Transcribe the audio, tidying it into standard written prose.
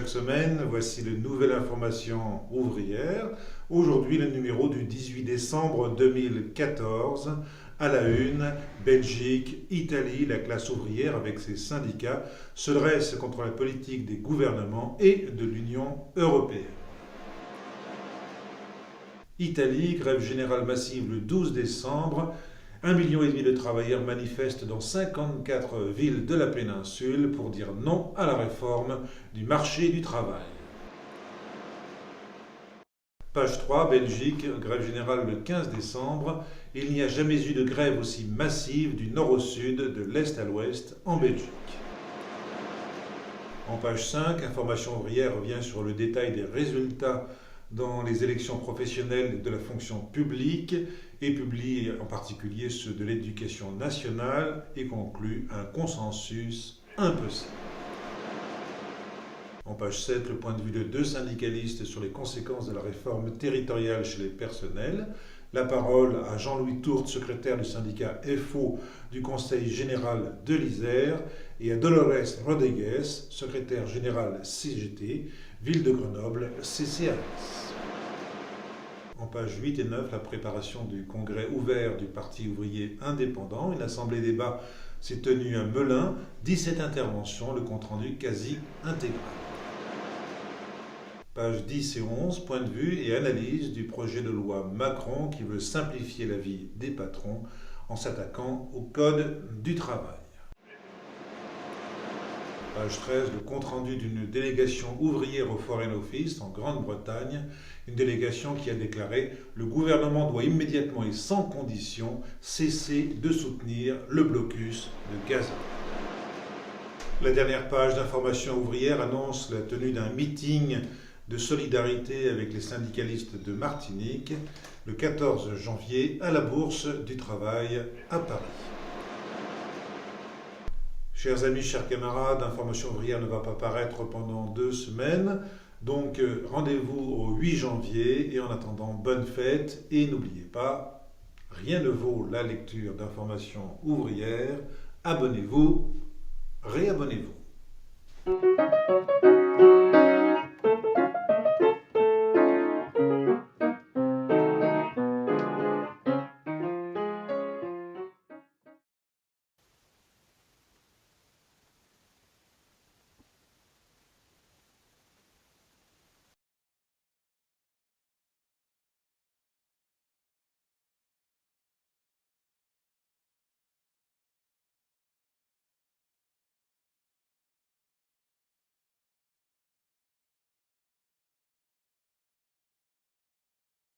chaque semaine, voici le Nouvelle Information ouvrière. Aujourd'hui, le numéro du 18 décembre 2014. À la une, Belgique, Italie, la classe ouvrière avec ses syndicats se dresse contre la politique des gouvernements et de l'Union européenne. Italie, grève générale massive le 12 décembre. 1,5 million de travailleurs manifestent dans 54 villes de la péninsule pour dire non à la réforme du marché du travail. Page 3, Belgique, grève générale le 15 décembre. Il n'y a jamais eu de grève aussi massive du nord au sud, de l'est à l'ouest en Belgique. En page 5, Information ouvrière revient sur le détail des résultats dans les élections professionnelles de la fonction publique et publie en particulier ceux de l'éducation nationale et conclut un consensus impossible. En page 7, le point de vue de deux syndicalistes sur les conséquences de la réforme territoriale chez les personnels. La parole à Jean-Louis Tourte, secrétaire du syndicat FO du Conseil général de l'Isère, et à Dolores Rodriguez, secrétaire général CGT, Ville de Grenoble, CCAS. En pages 8 et 9, la préparation du congrès ouvert du Parti ouvrier indépendant. Une assemblée débat s'est tenue à Melun, 17 interventions, le compte-rendu quasi intégral. Pages 10 et 11, point de vue et analyse du projet de loi Macron qui veut simplifier la vie des patrons en s'attaquant au Code du travail. Page 13, le compte-rendu d'une délégation ouvrière au Foreign Office en Grande-Bretagne, une délégation qui a déclaré « Le gouvernement doit immédiatement et sans condition cesser de soutenir le blocus de Gaza ». La dernière page d'Information ouvrière annonce la tenue d'un meeting de solidarité avec les syndicalistes de Martinique le 14 janvier à la Bourse du Travail à Paris. Chers amis, chers camarades, Information ouvrière ne va pas paraître pendant 2 semaines, donc rendez-vous au 8 janvier et en attendant, bonne fête et n'oubliez pas, rien ne vaut la lecture d'Information ouvrière, abonnez-vous, réabonnez-vous.